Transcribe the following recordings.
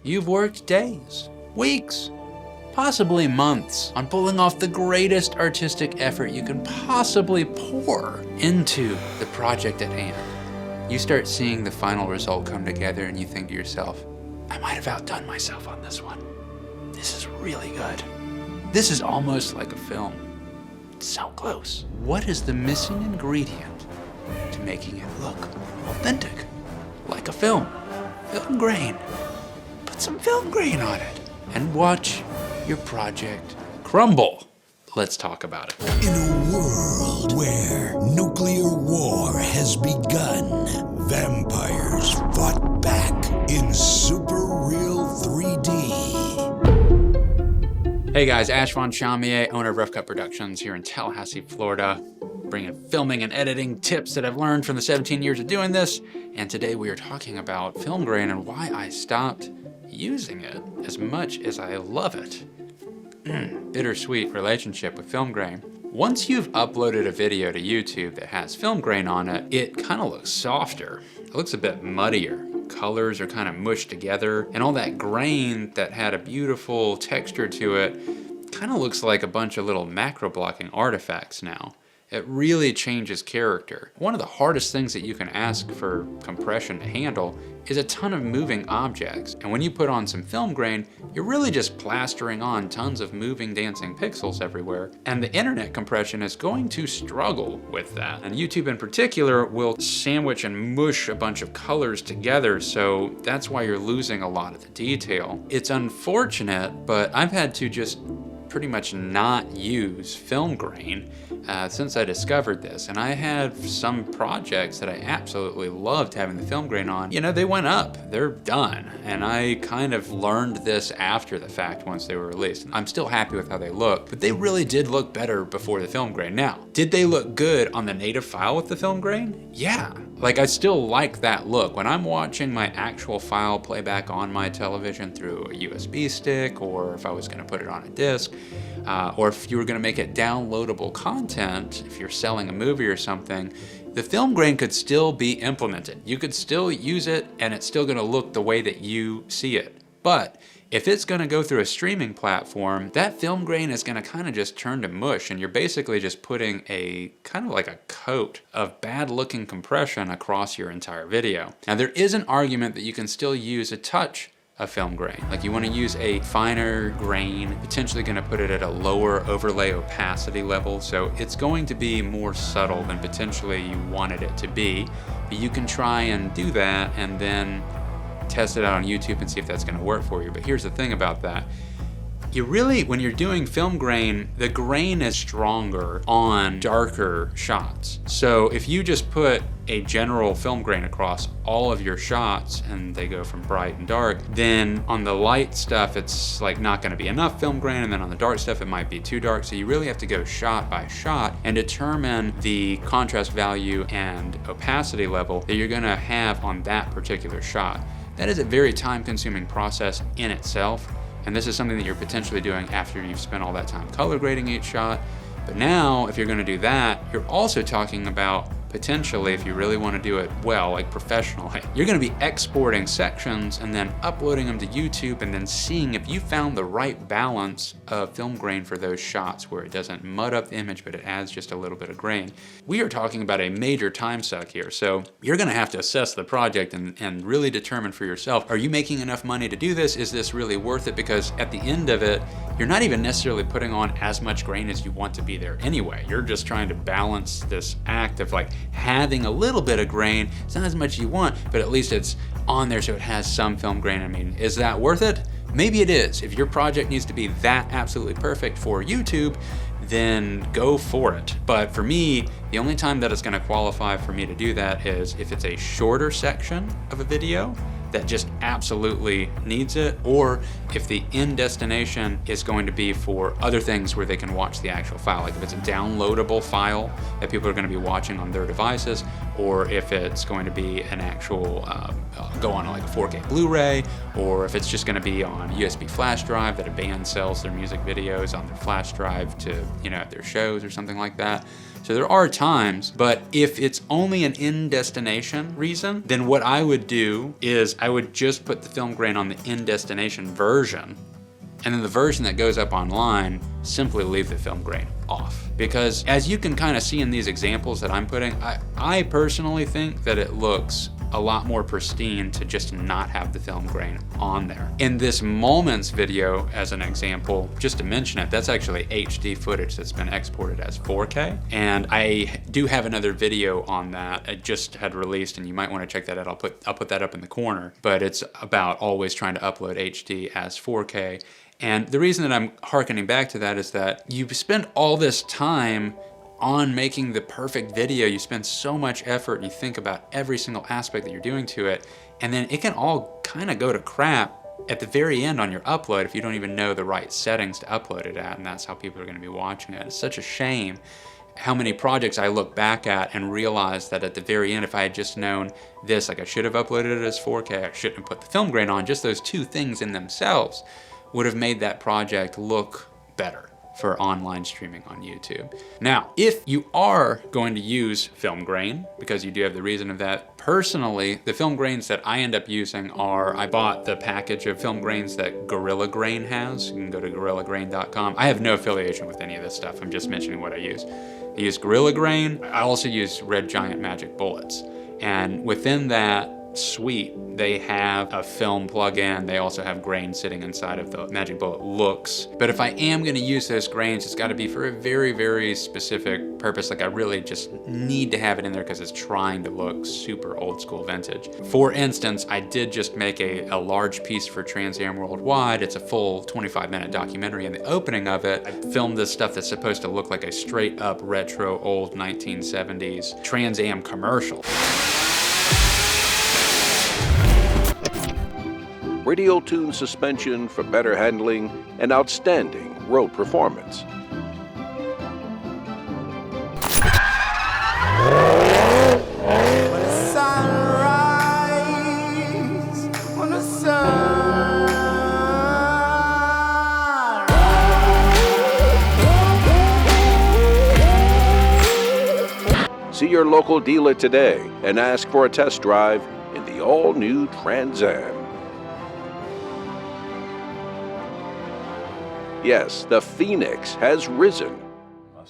You've worked days, weeks, possibly months on pulling off the greatest artistic effort you can possibly pour into the project at hand. You start seeing the final result come together and you think to yourself, I might have outdone myself on this one. This is really good. This is almost like a film. It's so close. What is the missing ingredient to making it look authentic? Like a film. Film grain. Put some film grain on it and watch your project crumble. Let's talk about it. In a world where nuclear war has begun, vampires fought back in super real 3D. Hey guys, Ash Von Chamier, owner of Rough Cut Productions here in Tallahassee, Florida, bringing filming and editing tips that I've learned from the 17 years of doing this. And today we are talking about film grain and why I stopped using it as much as I love it. Bittersweet relationship with film grain. Once you've uploaded a video to YouTube that has film grain on it, it kind of looks softer. It looks a bit muddier. Colors are kind of mushed together, and all that grain that had a beautiful texture to it kind of looks like a bunch of little macro blocking artifacts now. It really changes character. One of the hardest things that you can ask for compression to handle is a ton of moving objects. And when you put on some film grain, you're really just plastering on tons of moving, dancing pixels everywhere. And the internet compression is going to struggle with that. And YouTube in particular will sandwich and mush a bunch of colors together, so that's why you're losing a lot of the detail. It's unfortunate, but I've had to just pretty much not use film grain since I discovered this. And I have some projects that I absolutely loved having the film grain on. You know, they went up, they're done. And I kind of learned this after the fact once they were released. I'm still happy with how they look, but they really did look better before the film grain. Now, did they look good on the native file with the film grain? Yeah. Like, I still like that look. When I'm watching my actual file playback on my television through a USB stick, or if I was gonna put it on a disc, or if you were gonna make it downloadable content, if you're selling a movie or something, the film grain could still be implemented. You could still use it and it's still gonna look the way that you see it. But if it's gonna go through a streaming platform, that film grain is gonna kind of just turn to mush, and you're basically just putting a kind of like a coat of bad looking compression across your entire video. Now there is an argument that you can still use a touch of film grain. Like, you wanna use a finer grain, potentially gonna put it at a lower overlay opacity level, so it's going to be more subtle than potentially you wanted it to be. But you can try and do that and then test it out on YouTube and see if that's gonna work for you. But here's the thing about that. You really, when you're doing film grain, the grain is stronger on darker shots. So if you just put a general film grain across all of your shots and they go from bright and dark, then on the light stuff, it's like not gonna be enough film grain, and then on the dark stuff, it might be too dark. So you really have to go shot by shot and determine the contrast value and opacity level that you're gonna have on that particular shot. That is a very time-consuming process in itself. And this is something that you're potentially doing after you've spent all that time color grading each shot. But now, if you're gonna do that, you're also talking about potentially, if you really wanna do it well, like professionally, you're gonna be exporting sections and then uploading them to YouTube and then seeing if you found the right balance of film grain for those shots where it doesn't mud up the image, but it adds just a little bit of grain. We are talking about a major time suck here. So you're gonna have to assess the project and really determine for yourself, are you making enough money to do this? Is this really worth it? Because at the end of it, you're not even necessarily putting on as much grain as you want to be there anyway. You're just trying to balance this act of like having a little bit of grain. It's not as much as you want, but at least it's on there so it has some film grain. I mean, is that worth it? Maybe it is. If your project needs to be that absolutely perfect for YouTube, then go for it. But for me, the only time that it's gonna qualify for me to do that is if it's a shorter section of a video that just absolutely needs it, or if the end destination is going to be for other things where they can watch the actual file. Like if it's a downloadable file that people are gonna be watching on their devices, or if it's going to be an actual go on like a 4K Blu-ray, or if it's just going to be on USB flash drive that a band sells their music videos on their flash drive to, you know, at their shows or something like that. So there are times, but if it's only an in-destination reason, then what I would do is I would just put the film grain on the in-destination version, and then the version that goes up online, simply leave the film grain off. Because as you can kind of see in these examples that I'm putting, I personally think that it looks a lot more pristine to just not have the film grain on there. In this Moments video, as an example, just to mention it, that's actually HD footage that's been exported as 4K. And I do have another video on that. I just had released, and you might want to check that out. I'll put that up in the corner, but it's about always trying to upload HD as 4K. And the reason that I'm hearkening back to that is that you spend all this time on making the perfect video. You spend so much effort and you think about every single aspect that you're doing to it, and then it can all kind of go to crap at the very end on your upload if you don't even know the right settings to upload it at, and that's how people are going to be watching it. It's such a shame how many projects I look back at and realize that at the very end, if I had just known this, like I should have uploaded it as 4K, I shouldn't have put the film grain on, just those two things in themselves would have made that project look better for online streaming on YouTube. Now, if you are going to use film grain, because you do have the reason of that, personally, the film grains that I end up using are, I bought the package of film grains that Gorilla Grain has. You can go to gorillagrain.com. I have no affiliation with any of this stuff. I'm just mentioning what I use. I use Gorilla Grain. I also use Red Giant Magic Bullets. And within that suite, they have a film plug-in. They also have grain sitting inside of the Magic Bullet looks. But if I am going to use those grains, it's got to be for a very, very specific purpose. Like I really just need to have it in there because it's trying to look super old school vintage. For instance, I did just make a large piece for Trans Am Worldwide. It's a full 25-minute documentary, and the opening of it, I filmed this stuff that's supposed to look like a straight up retro old 1970s Trans Am commercial. Radial tune suspension for better handling and outstanding road performance. See your local dealer today and ask for a test drive in the all-new Trans Am. Yes, the Phoenix has risen.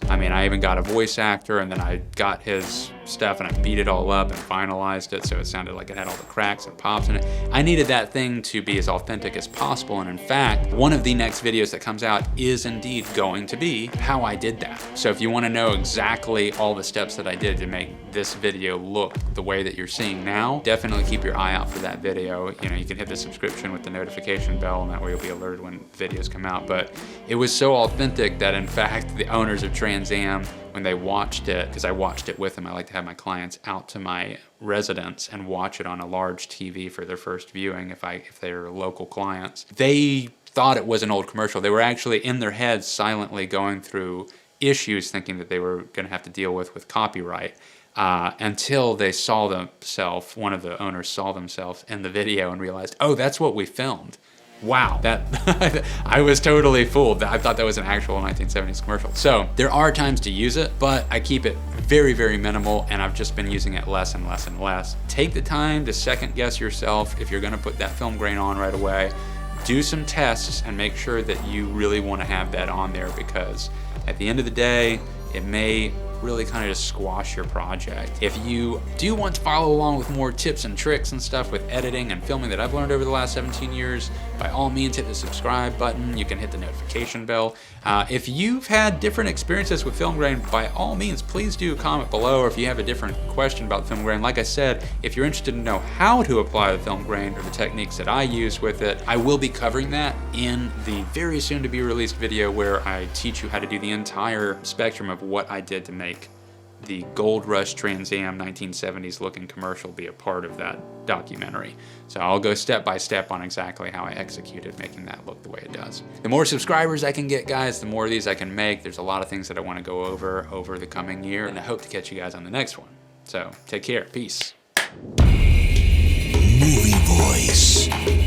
I mean, I even got a voice actor, and then I got his stuff and I beat it all up and finalized it so it sounded like it had all the cracks and pops in it. I needed that thing to be as authentic as possible, and in fact, one of the next videos that comes out is indeed going to be how I did that. So if you want to know exactly all the steps that I did to make this video look the way that you're seeing now, definitely keep your eye out for that video. You know, you can hit the subscription with the notification bell, and that way you'll be alerted when videos come out. But it was so authentic that in fact, the owners of Trans Am, when they watched it, because I watched it with them, I like to have my clients out to my residence and watch it on a large TV for their first viewing if they're local clients. They thought it was an old commercial. They were actually in their heads silently going through issues thinking that they were going to have to deal with copyright until they saw themselves, one of the owners saw themselves in the video and realized, oh, that's what we filmed. Wow, that I was totally fooled. I thought that was an actual 1970s commercial. So there are times to use it, but I keep it very, very minimal, and I've just been using it less and less and less. Take the time to second guess yourself if you're gonna put that film grain on right away. Do some tests and make sure that you really wanna have that on there, because at the end of the day, it may really kind of just squash your project. If you do want to follow along with more tips and tricks and stuff with editing and filming that I've learned over the last 17 years, by all means hit the subscribe button. You can hit the notification bell. If you've had different experiences with film grain, by all means, please do comment below, or if you have a different question about film grain. Like I said, if you're interested to know how to apply the film grain or the techniques that I use with it, I will be covering that in the very soon to be released video where I teach you how to do the entire spectrum of what I did to make the Gold Rush Trans Am 1970s looking commercial be a part of that documentary. So I'll go step by step on exactly how I executed making that look the way it does. The more subscribers I can get, guys, the more of these I can make. There's a lot of things that I want to go over the coming year, and I hope to catch you guys on the next one. So take care. Peace. Movie Voice.